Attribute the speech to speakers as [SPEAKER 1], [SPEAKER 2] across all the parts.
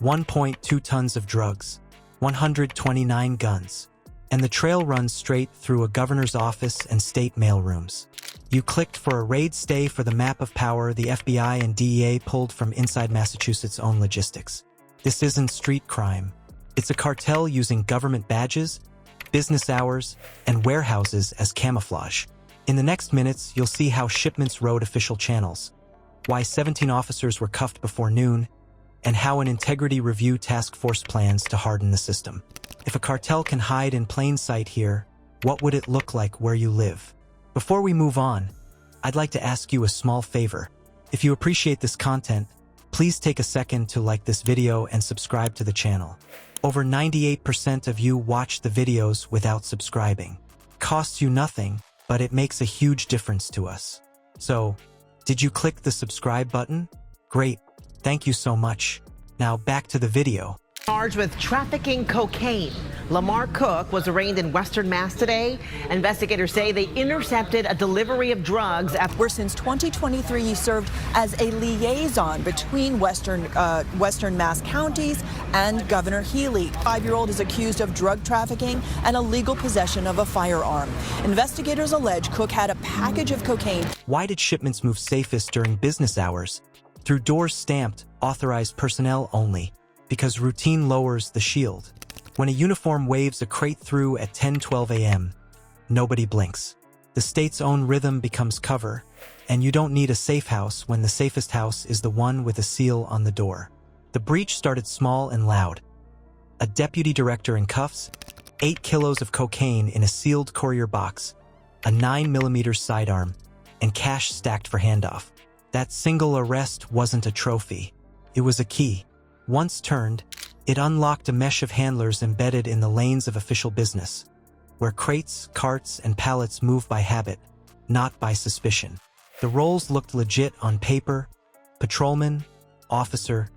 [SPEAKER 1] 1.2 tons of drugs, 129 guns, and the trail runs straight through a governor's office and state mailrooms. You clicked for a raid stay for the map of power the FBI and DEA pulled from inside Massachusetts' own logistics. This isn't street crime. It's a cartel using government badges, business hours, and warehouses as camouflage. In the next minutes, you'll see how shipments rode official channels, why 17 officers were cuffed before noon, and how an integrity review task force plans to harden the system. If a cartel can hide in plain sight here, what would it look like where you live? Before we move on, I'd like to ask you a small favor. If you appreciate this content, please take a second to like this video and subscribe to the channel. Over 98% of you watch the videos without subscribing. Costs you nothing, but it makes a huge difference to us. So, did you click the subscribe button? Great, thank you so much. Now back to the video.
[SPEAKER 2] Charged with trafficking cocaine, Lamar Cook was arraigned in Western Mass today. Investigators say they intercepted a delivery of drugs
[SPEAKER 3] where since 2023 he served as a liaison between Western Mass counties and Governor Healy. 5-year-old is accused of drug trafficking and illegal possession of a firearm. Investigators allege Cook had a package of cocaine.
[SPEAKER 1] Why did shipments move safest during business hours? Through doors stamped, authorized personnel only, because routine lowers the shield. When a uniform waves a crate through at 10:12 a.m., nobody blinks. The state's own rhythm becomes cover, and you don't need a safe house when the safest house is the one with a seal on the door. The breach started small and loud. A deputy director in cuffs, 8 kilos of cocaine in a sealed courier box, a 9mm sidearm, and cash stacked for handoff. That single arrest wasn't a trophy. It was a key. Once turned, it unlocked a mesh of handlers embedded in the lanes of official business, where crates, carts, and pallets move by habit, not by suspicion. The roles looked legit on paper: patrolman, officer,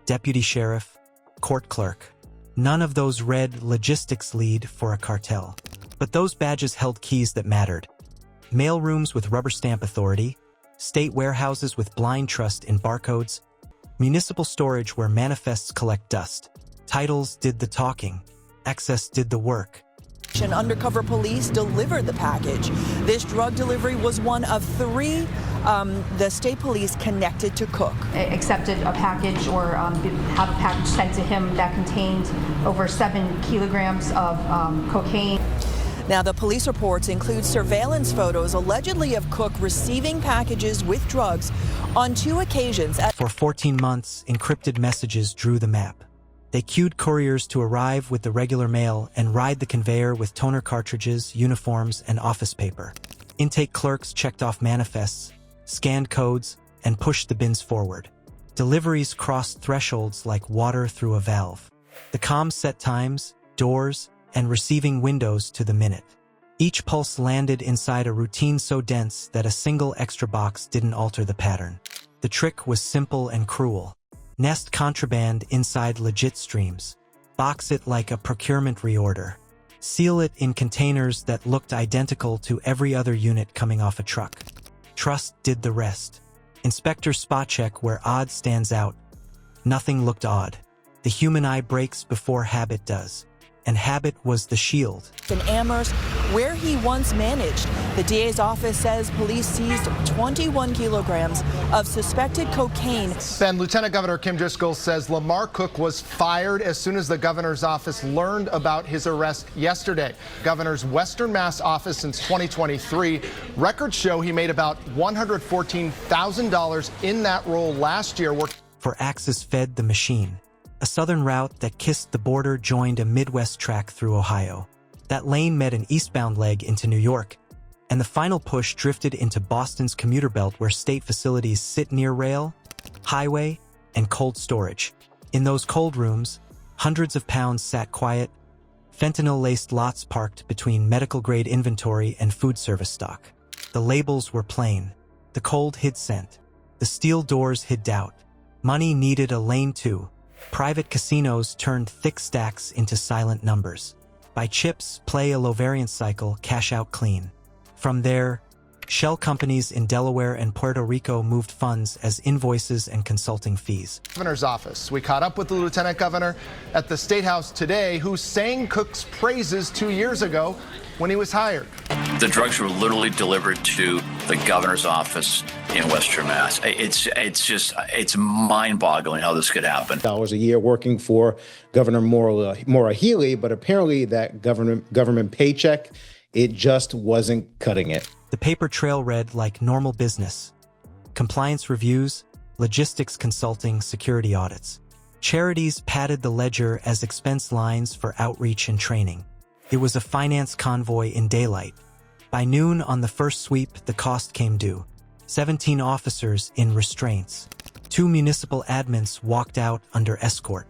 [SPEAKER 1] deputy sheriff, court clerk. None of those read logistics lead for a cartel. But those badges held keys that mattered. Mail rooms with rubber stamp authority, state warehouses with blind trust in barcodes, municipal storage where manifests collect dust. Titles did the talking. Access did the work.
[SPEAKER 3] Undercover police delivered the package. This drug delivery was one of 3 the state police connected to Cook.
[SPEAKER 4] Accepted a package or have a package sent to him that contained over 7 kilograms of cocaine.
[SPEAKER 3] Now, the police reports include surveillance photos allegedly of Cook receiving packages with drugs on 2 occasions.
[SPEAKER 1] For 14 months, encrypted messages drew the map. They cued couriers to arrive with the regular mail and ride the conveyor with toner cartridges, uniforms, and office paper. Intake clerks checked off manifests, scanned codes, and pushed the bins forward. Deliveries crossed thresholds like water through a valve. The comms set times, doors, and receiving windows to the minute. Each pulse landed inside a routine so dense that a single extra box didn't alter the pattern. The trick was simple and cruel. Nest contraband inside legit streams. Box it like a procurement reorder. Seal it in containers that looked identical to every other unit coming off a truck. Trust did the rest. Inspectors spot check where odd stands out. Nothing looked odd. The human eye breaks before habit does. And habit was the shield.
[SPEAKER 3] In Amherst, where he once managed, the DA's office says police seized 21 kilograms of suspected cocaine.
[SPEAKER 5] Then Lieutenant Governor Kim Driscoll says Lamar Cook was fired as soon as the governor's office learned about his arrest yesterday. Governor's Western Mass office since 2023. Records show he made about $114,000 in that role last year.
[SPEAKER 1] For Axis fed the machine. A southern route that kissed the border joined a Midwest track through Ohio. That lane met an eastbound leg into New York, and the final push drifted into Boston's commuter belt where state facilities sit near rail, highway, and cold storage. In those cold rooms, hundreds of pounds sat quiet, fentanyl-laced lots parked between medical-grade inventory and food service stock. The labels were plain. The cold hid scent. The steel doors hid doubt. Money needed a lane too. Private casinos turned thick stacks into silent numbers. Buy chips, play a low variance cycle, cash out clean. From there, Shell companies in Delaware and Puerto Rico moved funds as invoices and consulting fees.
[SPEAKER 5] Governor's office. We caught up with the lieutenant governor at the State House today, who sang Cook's praises 2 years ago when he was hired.
[SPEAKER 6] The drugs were literally delivered to the governor's office in Western Mass. It's mind-boggling how this could happen.
[SPEAKER 7] $1 a year working for Governor Maura Healey, but apparently that government paycheck, it just wasn't cutting it.
[SPEAKER 1] The paper trail read like normal business: compliance reviews, logistics consulting, security audits. Charities padded the ledger as expense lines for outreach and training. It was a finance convoy in daylight. By noon on the first sweep, the cost came due. 17 officers in restraints. 2 municipal admins walked out under escort.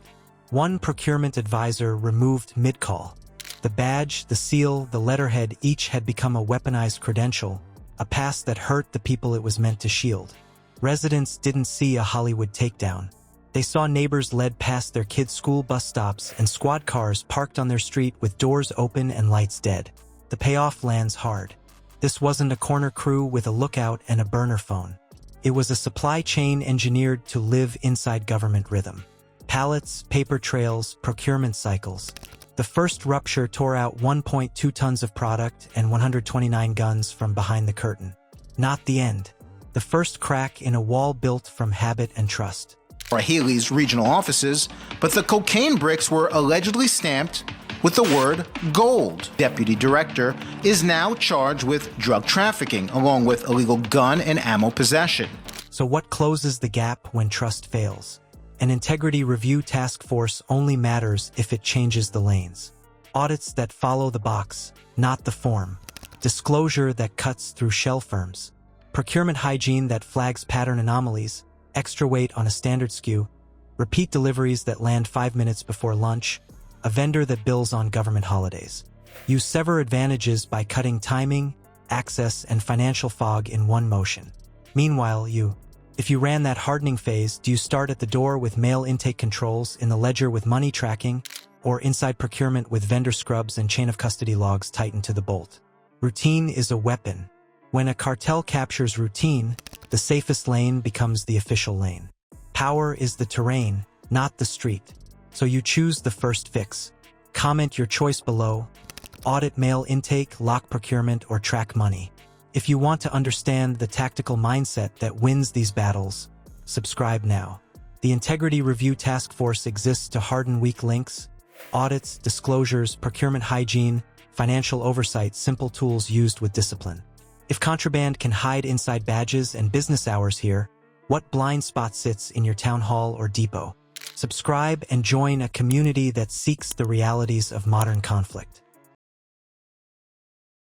[SPEAKER 1] 1 procurement advisor removed mid-call. The badge, the seal, the letterhead each had become a weaponized credential, a pass that hurt the people it was meant to shield. Residents didn't see a Hollywood takedown. They saw neighbors led past their kids' school bus stops and squad cars parked on their street with doors open and lights dead. The payoff lands hard. This wasn't a corner crew with a lookout and a burner phone. It was a supply chain engineered to live inside government rhythm. Pallets, paper trails, procurement cycles. The first rupture tore out 1.2 tons of product and 129 guns from behind the curtain. Not the end. The first crack in a wall built from habit and trust.
[SPEAKER 8] Haley's regional offices, but the cocaine bricks were allegedly stamped with the word gold. Deputy director is now charged with drug trafficking, along with illegal gun and ammo possession.
[SPEAKER 1] So what closes the gap when trust fails? An integrity review task force only matters if it changes the lanes. Audits that follow the box, not the form. Disclosure that cuts through shell firms. Procurement hygiene that flags pattern anomalies. Extra weight on a standard SKU. Repeat deliveries that land 5 minutes before lunch. A vendor that bills on government holidays. You sever advantages by cutting timing, access, and financial fog in one motion. Meanwhile, if you ran that hardening phase, do you start at the door with mail intake controls, in the ledger with money tracking, or inside procurement with vendor scrubs and chain of custody logs tightened to the bolt? Routine is a weapon. When a cartel captures routine, the safest lane becomes the official lane. Power is the terrain, not the street. So you choose the first fix. Comment your choice below. Audit mail intake, lock procurement, or track money. If you want to understand the tactical mindset that wins these battles, subscribe now. The Integrity Review Task Force exists to harden weak links. Audits, disclosures, procurement hygiene, financial oversight, simple tools used with discipline. If contraband can hide inside badges and business hours here, what blind spot sits in your town hall or depot? Subscribe and join a community that seeks the realities of modern conflict.